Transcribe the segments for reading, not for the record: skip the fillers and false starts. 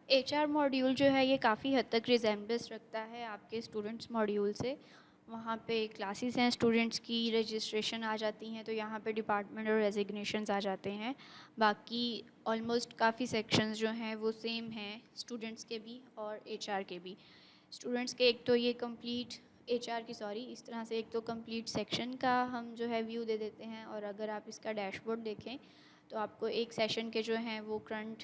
HR module जो है ये काफ़ी हद तक रिजेम्बलेंस रखता है आपके स्टूडेंट्स मॉड्यूल से। वहाँ पे क्लासेस हैं स्टूडेंट्स की, रजिस्ट्रेशन आ जाती हैं, तो यहाँ पे डिपार्टमेंट और रेजिग्नेशंस आ जाते हैं। बाकी ऑलमोस्ट काफ़ी सेक्शंस जो हैं वो सेम हैं स्टूडेंट्स के भी और एचआर के भी। स्टूडेंट्स के एक तो ये कंप्लीट एचआर की सॉरी इस तरह से एक तो कंप्लीट सेक्शन का हम जो है व्यू दे देते हैं, और अगर आप इसका डैशबोर्ड देखें तो आपको एक सेशन के जो हैं वो करंट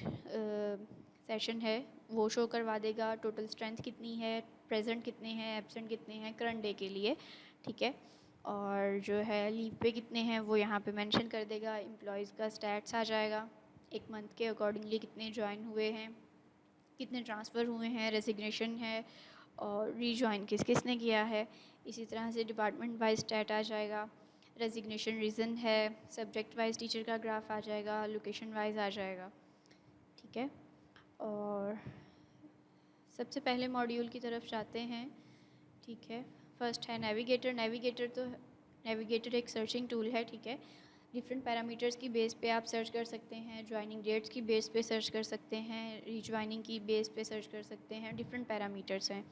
सेशन है वो शो करवा देगा, टोटल स्ट्रेंथ कितनी है, प्रेजेंट कितने हैं, एब्सेंट कितने हैं करंट डे के लिए, ठीक है। और जो है लीव पे कितने हैं वो यहाँ पे मेंशन कर देगा। एम्प्लॉयज़ का स्टैट्स आ जाएगा, एक मंथ के अकॉर्डिंगली कितने ज्वाइन हुए हैं, कितने ट्रांसफ़र हुए हैं, रेजिग्नेशन है और रीजॉइन किस किस ने किया है। इसी तरह से डिपार्टमेंट वाइज स्टैट आ जाएगा, रेजिग्नेशन रीज़न है, सब्जेक्ट वाइज टीचर का ग्राफ आ जाएगा, लोकेशन वाइज आ जाएगा, ठीक है। और सबसे पहले मॉड्यूल की तरफ जाते हैं, ठीक है। फर्स्ट है नेविगेटर। नेविगेटर एक सर्चिंग टूल है, ठीक है। डिफरेंट पैरामीटर्स की बेस पे आप सर्च कर सकते हैं, ज्वाइनिंग डेट्स की बेस पे सर्च कर सकते हैं, रीज्वाइनिंग की बेस पे सर्च कर सकते हैं, डिफरेंट पैरामीटर्स हैं।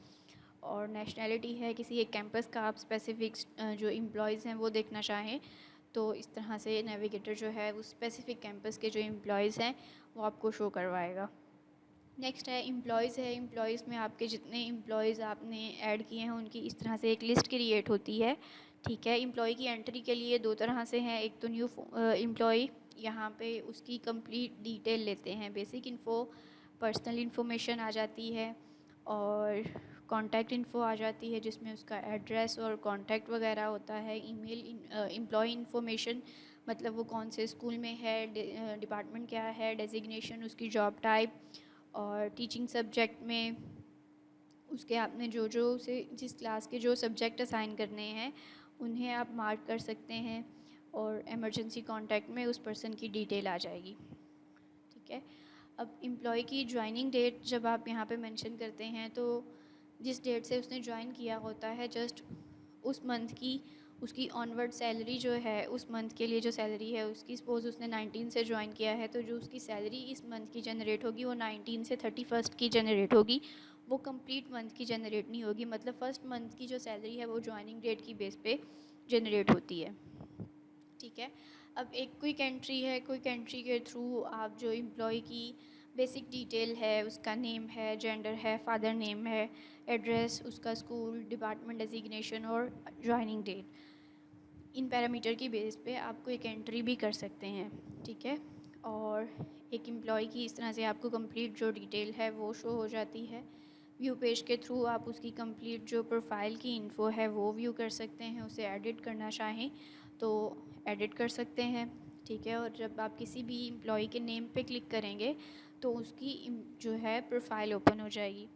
और नेशनैलिटी है, किसी एक कैंपस का आप स्पेसिफिक जो एम्प्लॉयज़ हैं वो देखना चाहें तो इस तरह से नेविगेटर जो है उस स्पेसिफिक कैंपस के जो एम्प्लॉयज़ हैं वो आपको शो करवाएगा। नेक्स्ट है एम्प्लॉयज़ है। एम्प्लॉयज़ में आपके जितने एम्प्लॉयज़ आपने ऐड किए हैं उनकी इस तरह से एक लिस्ट क्रिएट होती है, ठीक है। एम्प्लॉय की एंट्री के लिए दो तरह से हैं, एक तो न्यू एम्प्लॉय, यहाँ पे उसकी कंप्लीट डिटेल लेते हैं, बेसिक इन्फो, पर्सनल इन्फॉर्मेशन आ जाती है और कॉन्टैक्ट इन्फो आ जाती है जिसमें उसका एड्रेस और कॉन्टैक्ट वगैरह होता है। ईमेल एम्प्लॉय इन्फॉर्मेशन मतलब वो कौन से स्कूल में है, डिपार्टमेंट क्या है, डेजिग्नेशन, उसकी जॉब टाइप, और टीचिंग सब्जेक्ट में उसके आपने जो जो उसे जिस क्लास के जो सब्जेक्ट असाइन करने हैं उन्हें आप मार्क कर सकते हैं, और इमरजेंसी कॉन्टैक्ट में उस पर्सन की डिटेल आ जाएगी, ठीक है। अब एम्प्लॉय की ज्वाइनिंग डेट जब आप यहाँ पे मेंशन करते हैं तो जिस डेट से उसने ज्वाइन किया होता है जस्ट उस मंथ की उसकी ऑनवर्ड सैलरी जो है, उस मंथ के लिए जो सैलरी है उसकी, सपोज़ उसने 19 से ज्वाइन किया है तो जो उसकी सैलरी इस मंथ की जनरेट होगी वो 19 से 31 की जनरेट होगी, वो कंप्लीट मंथ की जनरेट नहीं होगी। मतलब फ़र्स्ट मंथ की जो सैलरी है वो ज्वाइनिंग डेट की बेस पे जनरेट होती है, ठीक है। अब एक क्विक एंट्री है, क्विक एंट्री के थ्रू आप जो एम्प्लॉय की बेसिक डिटेल है, उसका नेम है, जेंडर है, फादर नेम है, एड्रेस, उसका स्कूल, डिपार्टमेंट डेजिग्नेशन और ज्वाइनिंग डेट, इन पैरामीटर की बेस पे आपको एक एंट्री भी कर सकते हैं, ठीक है। और एक एम्प्लॉय की इस तरह से आपको कंप्लीट जो डिटेल है वो शो हो जाती है। व्यू पेज के थ्रू आप उसकी कंप्लीट जो प्रोफाइल की इन्फो है वो व्यू कर सकते हैं, उसे एडिट करना चाहें तो एडिट कर सकते हैं, ठीक है। और जब आप किसी भी एम्प्लॉय के नेम पे क्लिक करेंगे तो उसकी जो है प्रोफाइल ओपन हो जाएगी।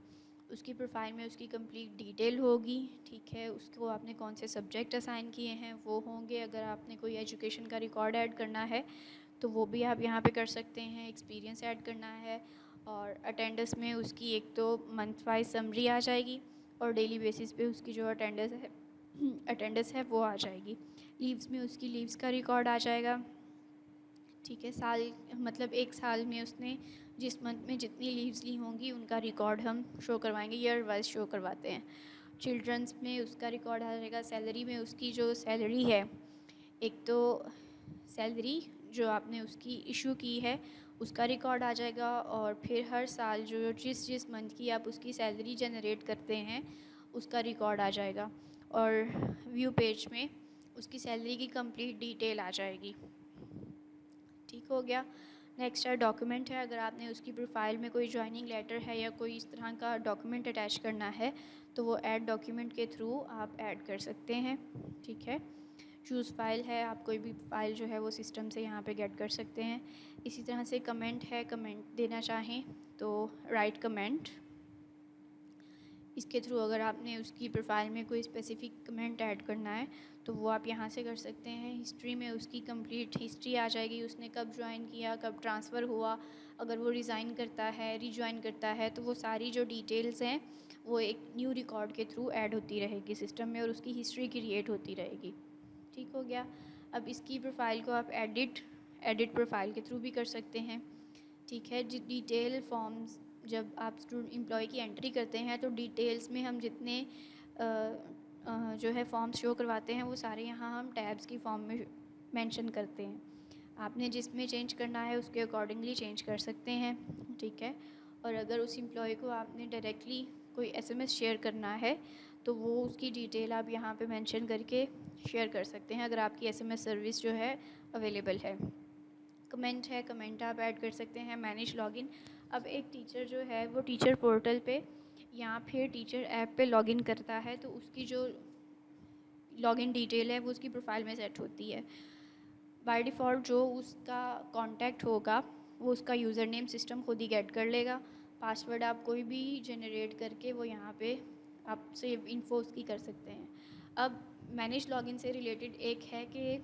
उसकी प्रोफाइल में उसकी कंप्लीट डिटेल होगी, ठीक है। उसको आपने कौन से सब्जेक्ट असाइन किए हैं वो होंगे, अगर आपने कोई एजुकेशन का रिकॉर्ड ऐड करना है तो वो भी आप यहाँ पे कर सकते हैं, एक्सपीरियंस ऐड करना है, और अटेंडेंस में उसकी एक तो मंथ वाइज समरी आ जाएगी और डेली बेसिस पे उसकी जो अटेंडेंस है वो आ जाएगी। लीव्स में उसकी लीव्स का रिकॉर्ड आ जाएगा, ठीक है। साल मतलब एक साल में उसने जिस मंथ में जितनी लीव्स ली होंगी उनका रिकॉर्ड हम शो करवाएंगे, ईयर वाइज शो करवाते हैं। चिल्ड्रंस में उसका रिकॉर्ड आ जाएगा। सैलरी में उसकी जो सैलरी है, एक तो सैलरी जो आपने उसकी इशू की है उसका रिकॉर्ड आ जाएगा, और फिर हर साल जो जिस जिस मंथ की आप उसकी सैलरी जनरेट करते हैं उसका रिकॉर्ड आ जाएगा, और व्यू पेज में उसकी सैलरी की कंप्लीट डिटेल आ जाएगी, ठीक हो गया। नेक्स्ट है डॉक्यूमेंट है। अगर आपने उसकी प्रोफाइल में कोई ज्वाइनिंग लेटर है या कोई इस तरह का डॉक्यूमेंट अटैच करना है तो वो ऐड डॉक्यूमेंट के थ्रू आप ऐड कर सकते हैं, ठीक है। चूज़ फाइल है, आप कोई भी फाइल जो है वो सिस्टम से यहाँ पे गेट कर सकते हैं। इसी तरह से कमेंट है, कमेंट देना चाहें तो राइट कमेंट, इसके थ्रू अगर आपने उसकी प्रोफाइल में कोई स्पेसिफिक कमेंट ऐड करना है तो वो आप यहाँ से कर सकते हैं। हिस्ट्री में उसकी कंप्लीट हिस्ट्री आ जाएगी, उसने कब ज्वाइन किया, कब ट्रांसफ़र हुआ, अगर वो रिज़ाइन करता है, रीज्वाइन करता है तो वो सारी जो डिटेल्स हैं वो एक न्यू रिकॉर्ड के थ्रू ऐड होती रहेगी सिस्टम में और उसकी हिस्ट्री क्रिएट होती रहेगी, ठीक हो गया। अब इसकी प्रोफाइल को आप एडिट प्रोफाइल के थ्रू भी कर सकते हैं, ठीक है। डिटेल फॉर्म्स जब आप एम्प्लॉय की एंट्री करते हैं तो डिटेल्स में हम जितने जो है फॉर्म्स शो करवाते हैं वो सारे यहाँ हम टैब्स की फॉर्म में मेंशन करते हैं। आपने जिसमें चेंज करना है उसके अकॉर्डिंगली चेंज कर सकते हैं, ठीक है। और अगर उस एम्प्लॉय को आपने डायरेक्टली कोई एसएमएस शेयर करना है तो वो उसकी डिटेल आप यहाँ पे मेंशन करके शेयर कर सकते हैं, अगर आपकी एसएमएस सर्विस जो है अवेलेबल है। कमेंट है, कमेंट आप ऐड कर सकते हैं। मैनेज लॉगिन, अब एक टीचर जो है वो टीचर पोर्टल पे या फिर टीचर ऐप पे लॉगिन करता है तो उसकी जो लॉगिन डिटेल है वो उसकी प्रोफाइल में सेट होती है। बाय डिफ़ॉल्ट जो उसका कॉन्टैक्ट होगा वो उसका यूज़र नेम सिस्टम खुद ही गेट कर लेगा। पासवर्ड आप कोई भी जनरेट करके वो यहाँ पे आप सेव इन्फो उसकी कर सकते हैं। अब मैनेज लॉगिन से रिलेटेड एक है कि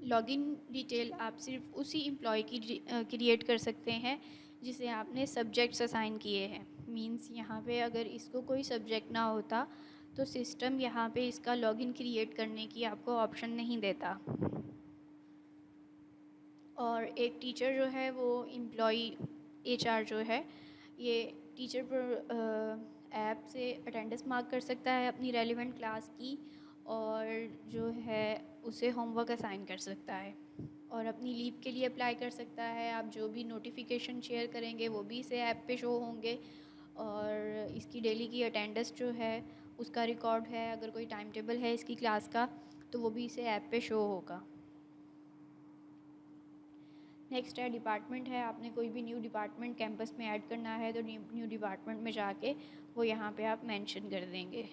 लॉगिन डिटेल आप सिर्फ उसी एम्प्लॉय की क्रिएट कर सकते हैं जिसे आपने सब्जेक्ट्स असाइन किए हैं। मींस यहाँ पे अगर इसको कोई सब्जेक्ट ना होता तो सिस्टम यहाँ पे इसका लॉगिन क्रिएट करने की आपको ऑप्शन नहीं देता। और एक टीचर जो है वो एम्प्लॉई एचआर जो है ये टीचर पर ऐप से अटेंडेंस मार्क कर सकता है अपनी रेलिवेंट क्लास की, और जो है उसे होमवर्क असाइन कर सकता है और अपनी लीव के लिए अप्लाई कर सकता है। आप जो भी नोटिफिकेशन शेयर करेंगे वो भी इसे ऐप पे शो होंगे, और इसकी डेली की अटेंडेंस जो है उसका रिकॉर्ड है, अगर कोई टाइम टेबल है इसकी क्लास का तो वो भी इसे ऐप पे शो होगा। नेक्स्ट है डिपार्टमेंट है, आपने कोई भी न्यू डिपार्टमेंट कैंपस में ऐड करना है तो न्यू डिपार्टमेंट में जाके वो यहाँ पे आप मेंशन कर देंगे।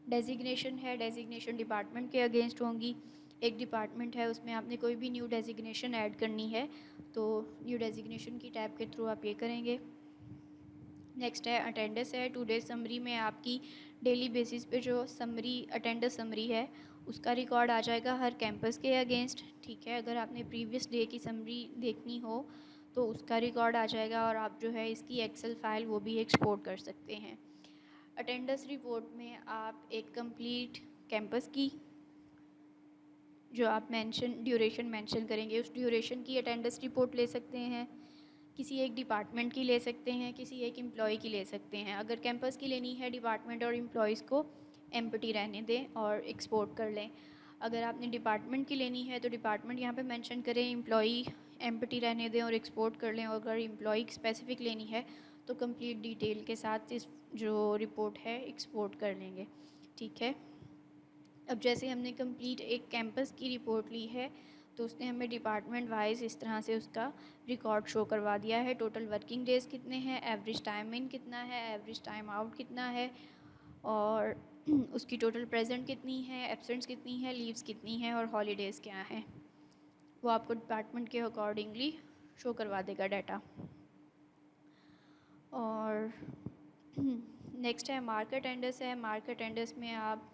डेजिग्नेशन है, डेजिग्नेशन डिपार्टमेंट के अगेंस्ट होंगी। एक डिपार्टमेंट है उसमें आपने कोई भी न्यू डेजिग्नेशन ऐड करनी है तो न्यू डेजिग्नेशन की टैब के थ्रू आप ये करेंगे। नेक्स्ट है अटेंडेंस है, 2 डेज समरी में आपकी डेली बेसिस पे जो समरी अटेंडेंस समरी है उसका रिकॉर्ड आ जाएगा हर कैंपस के अगेंस्ट, ठीक है। अगर आपने प्रीवियस डे की समरी देखनी हो तो उसका रिकॉर्ड आ जाएगा और आप जो है इसकी एक्सेल फाइल वो भी एक्सपोर्ट कर सकते हैं। अटेंडेंस रिपोर्ट में आप एक कंप्लीट कैंपस की जो आप ड्यूरेशन मेंशन करेंगे उस ड्यूरेशन की अटेंडेंस रिपोर्ट ले सकते हैं। किसी एक डिपार्टमेंट की ले सकते हैं, किसी एक एम्प्लॉय की ले सकते हैं। अगर कैंपस की लेनी है डिपार्टमेंट और एम्प्लॉयज़ को एम्प्टी रहने दें और एक्सपोर्ट कर लें। अगर आपने डिपार्टमेंट की लेनी है तो डिपार्टमेंट यहाँ पे मेंशन करें, एम्प्लॉई एम्प्टी रहने दें और एक्सपोर्ट कर लें। और अगर एम्प्लॉई स्पेसिफिक लेनी है तो कंप्लीट डिटेल के साथ इस जो रिपोर्ट है एक्सपोर्ट कर लेंगे, ठीक है। अब जैसे हमने कंप्लीट एक कैंपस की रिपोर्ट ली है तो उसने हमें डिपार्टमेंट वाइज इस तरह से उसका रिकॉर्ड शो करवा दिया है। टोटल वर्किंग डेज़ कितने हैं, एवरेज टाइम इन कितना है, एवरेज टाइम आउट कितना है, और उसकी टोटल प्रेजेंट कितनी है, एब्सेंट्स कितनी है, लीव्स कितनी हैं और हॉलीडेज़ क्या हैं, वो आपको डिपार्टमेंट के अकॉर्डिंगली शो करवा देगा डाटा। और नेक्स्ट है मार्क अटेंडेंस है। मार्क अटेंडेंस में आप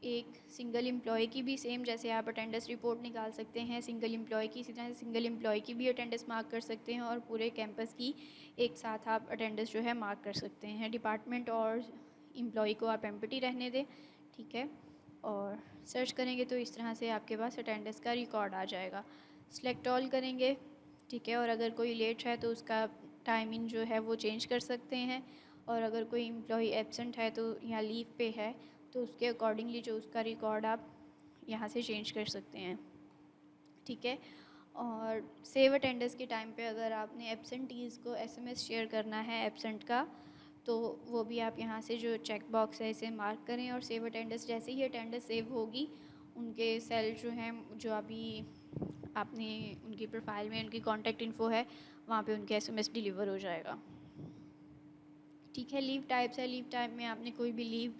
एक सिंगल एम्प्लॉय की भी सेम जैसे आप अटेंडेंस रिपोर्ट निकाल सकते हैं सिंगल एम्प्लॉय की, इसी तरह से सिंगल एम्प्लॉय की भी अटेंडेंस मार्क कर सकते हैं और पूरे कैंपस की एक साथ आप अटेंडेंस जो है मार्क कर सकते हैं। डिपार्टमेंट और एम्प्लॉय को आप एम्प्टी रहने दें, ठीक है। और सर्च करेंगे तो इस तरह से आपके पास अटेंडेंस का रिकॉर्ड आ जाएगा। सिलेक्ट ऑल करेंगे, ठीक है। और अगर कोई लेट है तो उसका टाइमिंग जो है वो चेंज कर सकते हैं, और अगर कोई एम्प्लॉय एब्सेंट है तो या लीव पे है तो उसके अकॉर्डिंगली जो उसका रिकॉर्ड आप यहाँ से चेंज कर सकते हैं, ठीक है। और सेव अटेंडेंस के टाइम पे अगर आपने एब्सेंटीज़ को एसएमएस शेयर करना है एब्सेंट का तो वो भी आप यहाँ से जो चेक बॉक्स है इसे मार्क करें, और सेव अटेंडेंस जैसे ही अटेंडेंस सेव होगी उनके सेल जो हैं जो अभी आपने उनकी प्रोफाइल में उनकी कॉन्टैक्ट इन्फो है वहाँ पे उनके एसएमएस डिलीवर हो जाएगा, ठीक है। लीव टाइप्स है, लीव टाइप में आपने कोई भी लीव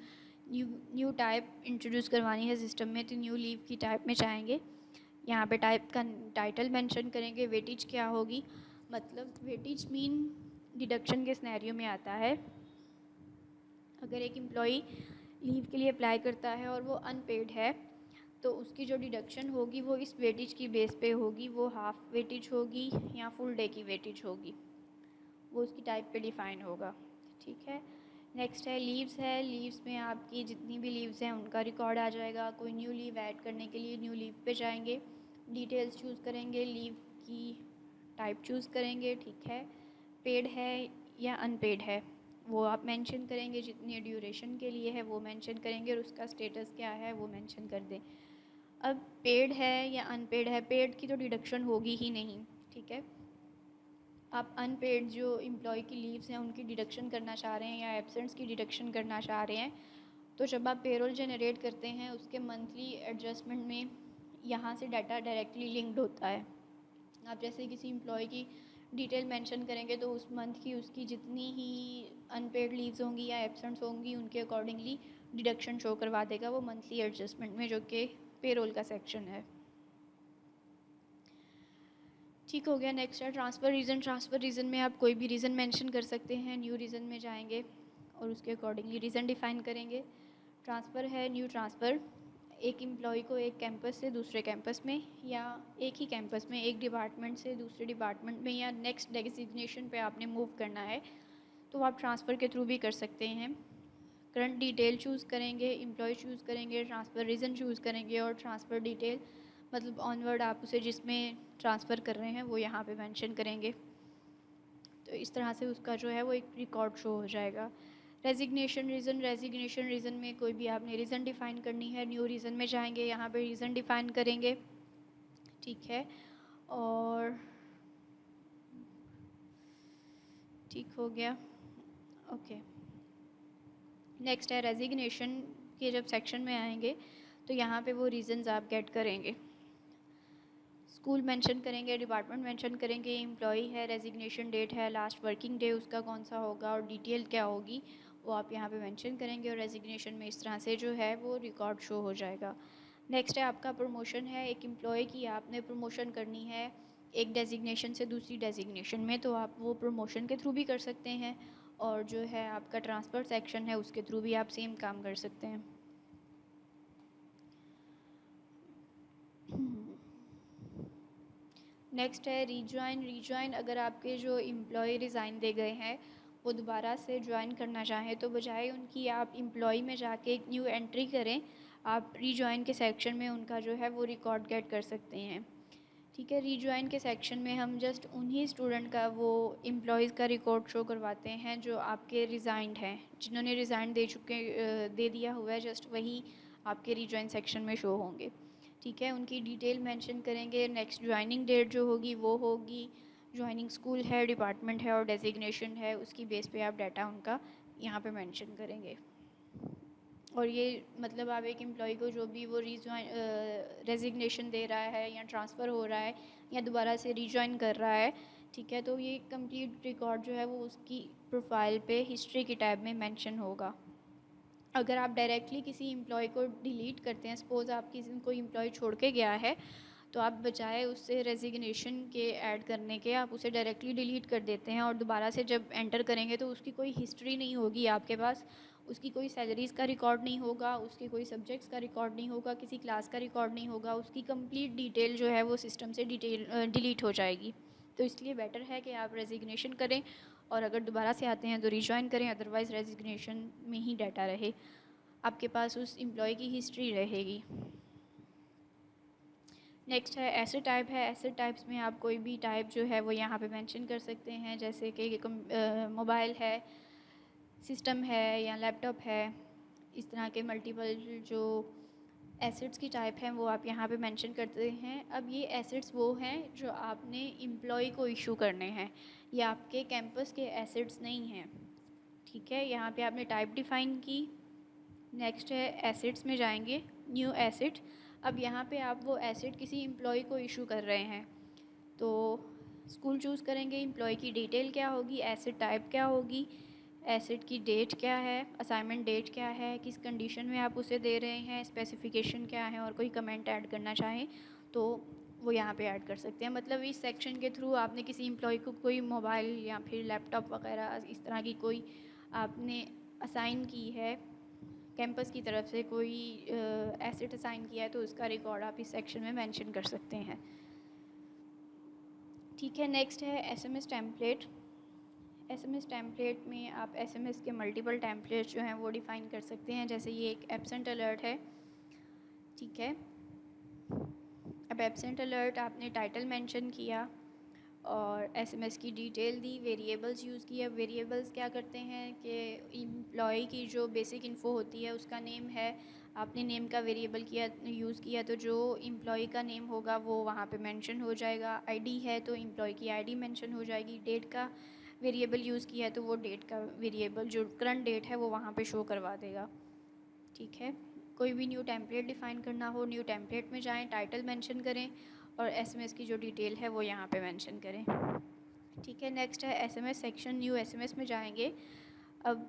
न्यू टाइप इंट्रोड्यूस करवानी है सिस्टम में तो न्यू लीव की टाइप में जाएंगे। यहाँ पे टाइप का टाइटल मेंशन करेंगे। वेटेज क्या होगी, मतलब वेटेज मीन डिडक्शन के सिनेरियो में आता है। अगर एक एम्प्लॉई लीव के लिए अप्लाई करता है और वो अनपेड है तो उसकी जो डिडक्शन होगी वो इस वेटेज की बेस पे होगी, वो हाफ वेटेज होगी या फुल डे की वेटेज होगी, वो उसकी टाइप पे डिफ़ाइन होगा, ठीक है। नेक्स्ट है लीव्स है। लीव्स में आपकी जितनी भी लीव्स हैं उनका रिकॉर्ड आ जाएगा। कोई न्यू लीव ऐड करने के लिए न्यू लीव पे जाएंगे, डिटेल्स चूज़ करेंगे, लीव की टाइप चूज़ करेंगे, ठीक है। पेड है या अनपेड है वो आप मेंशन करेंगे, जितनी ड्यूरेशन के लिए है वो मेंशन करेंगे और उसका स्टेटस क्या है वो मेंशन कर दें। अब पेड है या अनपेड है, पेड की तो डिडक्शन होगी ही नहीं, ठीक है। आप अनपेड जो एम्प्लॉय की लीव्स हैं उनकी डिडक्शन करना चाह रहे हैं या एब्सेंट्स की डिडक्शन करना चाह रहे हैं, तो जब आप पेरोल जनरेट करते हैं उसके मंथली एडजस्टमेंट में यहाँ से डाटा डायरेक्टली लिंक्ड होता है। आप जैसे किसी एम्प्लॉय की डिटेल मेंशन करेंगे तो उस मंथ की उसकी जितनी ही अनपेड लीव्स होंगी या एब्सेंट्स होंगी उनके अकॉर्डिंगली डिडक्शन शो करवा देगा वो मंथली एडजस्टमेंट में, जो कि पेरोल का सेक्शन है। ठीक हो गया। नेक्स्ट है ट्रांसफ़र रीज़न। ट्रांसफ़र रीज़न में आप कोई भी रीज़न मेंशन कर सकते हैं। न्यू रीज़न में जाएंगे और उसके अकॉर्डिंगली रीज़न डिफ़ाइन करेंगे। ट्रांसफ़र है न्यू ट्रांसफ़र, एक एम्प्लॉय को एक कैंपस से दूसरे कैंपस में या एक ही कैंपस में एक डिपार्टमेंट से दूसरे डिपार्टमेंट में या नेक्स्ट डेजिग्नेशन पे आपने मूव करना है तो आप ट्रांसफ़र के थ्रू भी कर सकते हैं। करंट डिटेल चूज़ करेंगे, एम्प्लॉय चूज़ करेंगे, ट्रांसफ़र रीज़न चूज़ करेंगे और ट्रांसफ़र डिटेल मतलब ऑनवर्ड आप उसे जिसमें ट्रांसफ़र कर रहे हैं वो यहाँ पे मेंशन करेंगे। तो इस तरह से उसका जो है वो एक रिकॉर्ड शो हो जाएगा। रेजिग्नेशन रीज़न, रेजिग्नेशन रीज़न में कोई भी आपने रीज़न डिफ़ाइन करनी है। न्यू रीज़न में जाएंगे, यहाँ पे रीज़न डिफ़ाइन करेंगे, ठीक है। और ठीक हो गया, ओके। नेक्स्ट है रेजिग्नेशन के जब सेक्शन में आएंगे तो यहाँ पे वो रीज़न्स आप गेट करेंगे। स्कूल मेंशन करेंगे, डिपार्टमेंट मेंशन करेंगे, एम्प्लॉई है, रेजिग्नेशन डेट है, लास्ट वर्किंग डे उसका कौन सा होगा और डिटेल क्या होगी वो आप यहाँ पे मेंशन करेंगे और रेजिग्नेशन में इस तरह से जो है वो रिकॉर्ड शो हो जाएगा। नेक्स्ट है आपका प्रमोशन है। एक एम्प्लॉय की आपने प्रमोशन करनी है एक डेजिग्नेशन से दूसरी डेजिग्नेशन में, तो आप वो प्रमोशन के थ्रू भी कर सकते हैं और जो है आपका ट्रांसफ़र सेक्शन है उसके थ्रू भी आप सेम काम कर सकते हैं। नेक्स्ट है रीजॉइन। रीजॉइन, अगर आपके जो एम्प्लॉय रिज़ाइन दे गए हैं वो दोबारा से ज्वाइन करना चाहें तो बजाय उनकी आप एम्प्लॉय में जाके एक न्यू एंट्री करें, आप रीजॉइन के सेक्शन में उनका जो है वो रिकॉर्ड गेट कर सकते हैं, ठीक है। रीजॉइन के सेक्शन में हम जस्ट उन्हीं स्टूडेंट का वो एम्प्लॉयज़ का रिकॉर्ड शो करवाते हैं जो आपके रिज़ाइंड हैं, जिन्होंने रिज़ाइन दे दिया हुआ है, जस्ट वही आपके रीजॉइन सेक्शन में शो होंगे, ठीक है। उनकी डिटेल मेंशन करेंगे। नेक्स्ट ज्वाइनिंग डेट जो होगी वो होगी, ज्वाइनिंग स्कूल है, डिपार्टमेंट है और डेजिग्नेशन है, उसकी बेस पे आप डाटा उनका यहाँ पे मेंशन करेंगे। और ये मतलब आप एक एम्प्लॉय को जो भी वो रेजिग्नेशन दे रहा है या ट्रांसफ़र हो रहा है या दोबारा से रीजॉइन कर रहा है, ठीक है, तो ये कंप्लीट रिकॉर्ड जो है वो उसकी प्रोफाइल पे हिस्ट्री की टैब में मेंशन होगा। अगर आप डायरेक्टली किसी एम्प्लॉय को डिलीट करते हैं, सपोज़ आप किसी कोई एम्प्लॉय छोड़ के गया है तो आप बजाय उससे रेजिग्नेशन के ऐड करने के आप उसे डायरेक्टली डिलीट कर देते हैं और दोबारा से जब एंटर करेंगे तो उसकी कोई हिस्ट्री नहीं होगी आपके पास, उसकी कोई सैलरीज़ का रिकॉर्ड नहीं होगा, उसके कोई सब्जेक्ट्स का रिकॉर्ड नहीं होगा, किसी क्लास का रिकॉर्ड नहीं होगा, उसकी कंप्लीट डिटेल जो है वो सिस्टम से डिलीट हो जाएगी। तो इसलिए बेटर है कि आप रेजिग्नेशन करें और अगर दोबारा से आते हैं तो रिजॉइन करें, अदरवाइज़ रेजिग्नेशन में ही डाटा रहे, आपके पास उस एम्प्लॉय की हिस्ट्री रहेगी। नेक्स्ट है एसेट टाइप है। एसेट टाइप्स में आप कोई भी टाइप जो है वो यहाँ पे मेंशन कर सकते हैं, जैसे कि मोबाइल है, सिस्टम है या लैपटॉप है, इस तरह के मल्टीपल जो एसेट्स की टाइप हैं वो आप यहाँ पे मेंशन करते हैं। अब ये एसेट्स वो हैं जो आपने एम्प्लॉय को इशू करने हैं, ये आपके कैंपस के एसेट्स नहीं हैं, ठीक है। यहाँ पे आपने टाइप डिफ़ाइन की। नेक्स्ट है एसेट्स में जाएंगे, न्यू एसेट। अब यहाँ पे आप वो एसेट किसी एम्प्लॉय को इशू कर रहे हैं तो स्कूल चूज़ करेंगे, एम्प्लॉय की डिटेल क्या होगी, एसेट टाइप क्या होगी, एसेट की डेट क्या है, असाइनमेंट डेट क्या है, किस कंडीशन में आप उसे दे रहे हैं, स्पेसिफिकेशन क्या है, और कोई कमेंट ऐड करना चाहें तो वो यहाँ पे ऐड कर सकते हैं। मतलब इस सेक्शन के थ्रू आपने किसी एम्प्लॉय को कोई मोबाइल या फिर लैपटॉप वगैरह इस तरह की कोई आपने असाइन की है, कैंपस की तरफ से कोई एसेट असाइन किया है तो उसका रिकॉर्ड आप इस सेक्शन में मेंशन कर सकते हैं, ठीक है। नेक्स्ट है एसएमएस टेम्पलेट। एसएमएस टेम्पलेट में आप एसएमएस के मल्टीपल टेम्पलेट्स जो हैं वो डिफ़ाइन कर सकते हैं, जैसे ये एक एब्सेंट अलर्ट है, ठीक है। अब एब्सेंट अलर्ट आपने टाइटल मेंशन किया और एसएमएस की डिटेल दी, वेरिएबल्स यूज़ किया। वेरिएबल्स क्या करते हैं कि एम्प्लॉय की जो बेसिक इन्फो होती है उसका नेम है, आपने नेम का वेरिएबल किया यूज़ किया तो जो एम्प्लॉय का नेम होगा वो वहाँ पे मेंशन हो जाएगा। आईडी है तो एम्प्लॉय की आईडी मेंशन हो जाएगी। डेट का वेरिएबल यूज़ किया है तो वो डेट का वेरिएबल जो करंट डेट है वो वहाँ पे शो करवा देगा। ठीक है। कोई भी न्यू टेम्पलेट डिफ़ाइन करना हो, न्यू टेम्पलेट में जाएं, टाइटल मेंशन करें और एसएमएस की जो डिटेल है वो यहाँ पे मेंशन करें। ठीक है। नेक्स्ट है एसएमएस सेक्शन। न्यू एसएमएस में जाएंगे। अब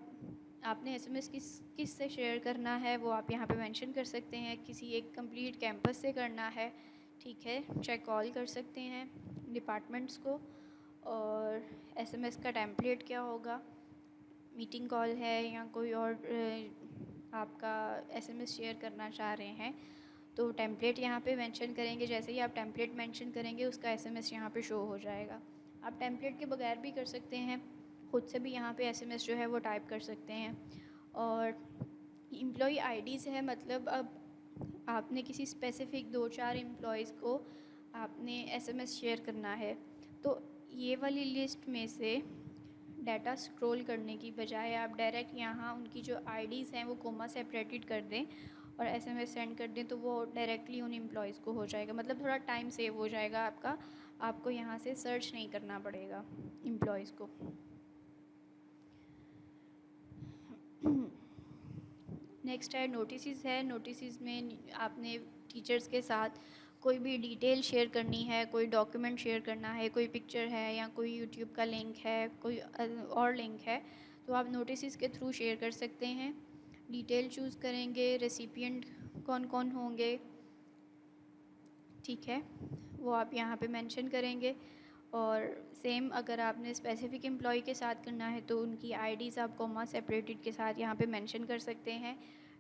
आपने एसएमएस किस से शेयर करना है वो आप यहाँ पे मेंशन कर सकते हैं। किसी एक कंप्लीट कैंपस से करना है, ठीक है, चेक कॉल कर सकते हैं डिपार्टमेंट्स को। और एसएमएस का टेम्पलेट क्या होगा, मीटिंग कॉल है या कोई और आपका एसएमएस शेयर करना चाह रहे हैं तो टेम्पलेट यहाँ पे मेंशन करेंगे। जैसे ही आप टेम्पलेट मेंशन करेंगे उसका एसएमएस यहाँ पे शो हो जाएगा। आप टेम्पलेट के बगैर भी कर सकते हैं, ख़ुद से भी यहाँ पे एसएमएस जो है वो टाइप कर सकते हैं। और एम्प्लॉय आईडीज़ है, मतलब अब आपने किसी स्पेसिफ़िक 2-4 एम्प्लॉयज़ को आपने एसएमएस शेयर करना है तो ये वाली लिस्ट में से डाटा स्क्रॉल करने की बजाय आप डायरेक्ट यहाँ उनकी जो आईडीज़ हैं वो कोमा सेपरेटेड कर दें और एसएमएस सेंड कर दें तो वो डायरेक्टली उन एम्प्लॉयज़ को हो जाएगा। मतलब थोड़ा टाइम सेव हो जाएगा आपका, आपको यहाँ से सर्च नहीं करना पड़ेगा एम्प्लॉयज़ को। नेक्स्ट है नोटिस है। नोटिस में आपने टीचर्स के साथ कोई भी डिटेल शेयर करनी है, कोई डॉक्यूमेंट शेयर करना है, कोई पिक्चर है या कोई यूट्यूब का लिंक है, कोई और लिंक है तो आप नोटिस के थ्रू शेयर कर सकते हैं। डिटेल चूज़ करेंगे, रेसिपिएंट कौन कौन होंगे, ठीक है, वो आप यहाँ पे मेंशन करेंगे। और सेम अगर आपने स्पेसिफ़िक एम्प्लॉय के साथ करना है तो उनकी आईडीज़ आप कोमा सेपरेटेड के साथ यहाँ पे मेंशन कर सकते हैं।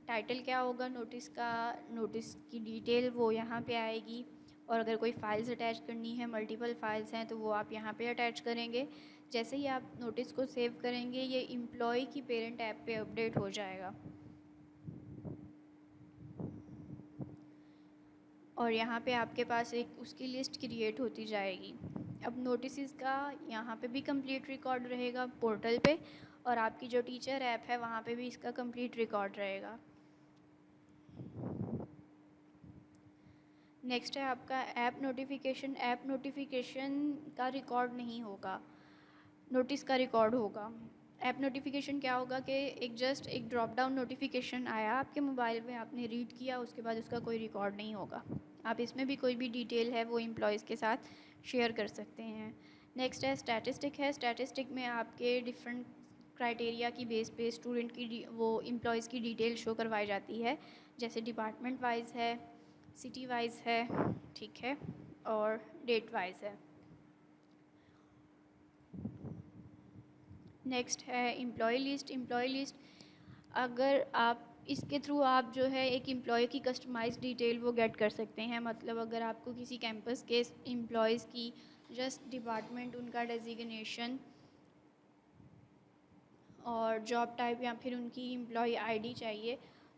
टाइटल क्या होगा नोटिस का, नोटिस की डिटेल वो यहाँ पे आएगी। और अगर कोई फ़ाइल्स अटैच करनी है, मल्टीपल फ़ाइल्स हैं तो वो आप यहाँ पे अटैच करेंगे। जैसे ही आप नोटिस को सेव करेंगे ये एम्प्लॉय की पेरेंट ऐप पे अपडेट हो जाएगा और यहाँ पे आपके पास एक उसकी लिस्ट क्रिएट होती जाएगी। अब नोटिस का यहाँ पे भी कंप्लीट रिकॉर्ड रहेगा पोर्टल पे और आपकी जो टीचर ऐप है वहाँ पे भी इसका कंप्लीट रिकॉर्ड रहेगा। नेक्स्ट है आपका ऐप नोटिफिकेशन। ऐप नोटिफिकेशन का रिकॉर्ड नहीं होगा, नोटिस का रिकॉर्ड होगा। ऐप नोटिफिकेशन क्या होगा कि एक ड्रॉप डाउन नोटिफिकेशन आया आपके मोबाइल में, आपने रीड किया, उसके बाद उसका कोई रिकॉर्ड नहीं होगा। आप इसमें भी कोई भी डिटेल है वो एम्प्लॉयज़ के साथ शेयर कर सकते हैं। नेक्स्ट है स्टैटिस्टिक है। स्टैटिस्टिक में आपके डिफरेंट क्राइटेरिया की बेस पे स्टूडेंट की वो एम्प्लॉयज़ की डिटेल शो करवाई जाती है। जैसे डिपार्टमेंट वाइज है, सिटी वाइज है, ठीक है, और डेट वाइज है। नेक्स्ट है एम्प्लॉय लिस्ट। एम्प्लॉय लिस्ट अगर आप इसके थ्रू आप जो है एक एम्प्लॉय की कस्टमाइज डिटेल वो गेट कर सकते हैं। मतलब अगर आपको किसी कैंपस के एम्प्लॉयज़ की जस्ट डिपार्टमेंट, उनका डेजिग्नेशन और जॉब टाइप या फिर उनकी एम्प्लॉय आईडी चाहिए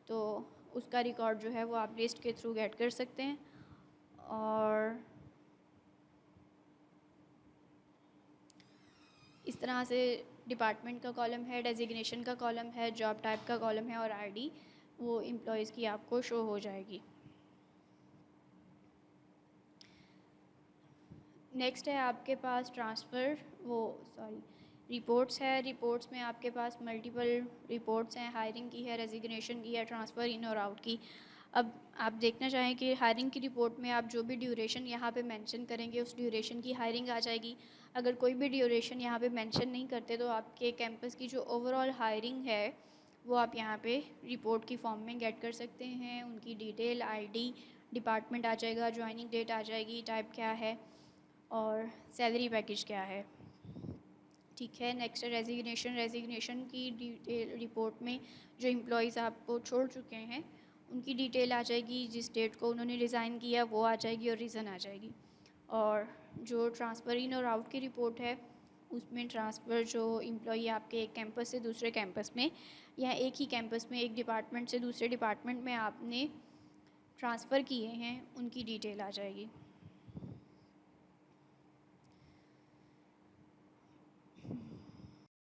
तो उसका रिकॉर्ड जो है वो आप लिस्ट के थ्रू गेट कर सकते हैं। और इस तरह से डिपार्टमेंट का कॉलम है, डेजिग्नेशन का कॉलम है, जॉब टाइप का कॉलम है और आईडी वो एम्प्लॉयज़ की आपको शो हो जाएगी। नेक्स्ट है आपके पास रिपोर्ट्स है। रिपोर्ट्स में आपके पास मल्टीपल रिपोर्ट्स हैं, हायरिंग की है, रेजिग्नेशन की है, ट्रांसफ़र इन और आउट की। अब आप देखना चाहें कि हायरिंग की रिपोर्ट में आप जो भी ड्यूरेशन यहाँ पे मेंशन करेंगे उस ड्यूरेशन की हायरिंग आ जाएगी। अगर कोई भी ड्यूरेशन यहाँ पे मेंशन नहीं करते तो आपके कैंपस की जो ओवरऑल हायरिंग है वो आप यहाँ पे रिपोर्ट की फॉर्म में गेट कर सकते हैं। उनकी डिटेल, आईडी, डिपार्टमेंट आ जाएगा, ज्वाइनिंग डेट आ जाएगी, टाइप क्या है और सैलरी पैकेज क्या है, ठीक है। नेक्स्ट है रेजिग्नेशन। रेजिग्नेशन की डिटेल रिपोर्ट में जो एम्प्लॉयज़ आपको छोड़ चुके हैं उनकी डिटेल आ जाएगी, जिस डेट को उन्होंने रिज़ाइन किया वो आ जाएगी और रीज़न आ जाएगी। और जो ट्रांसफ़र इन और आउट की रिपोर्ट है उसमें ट्रांसफ़र जो एम्प्लॉई आपके एक कैंपस से दूसरे कैंपस में या एक ही कैंपस में एक डिपार्टमेंट से दूसरे डिपार्टमेंट में आपने ट्रांसफ़र किए हैं उनकी डिटेल आ जाएगी।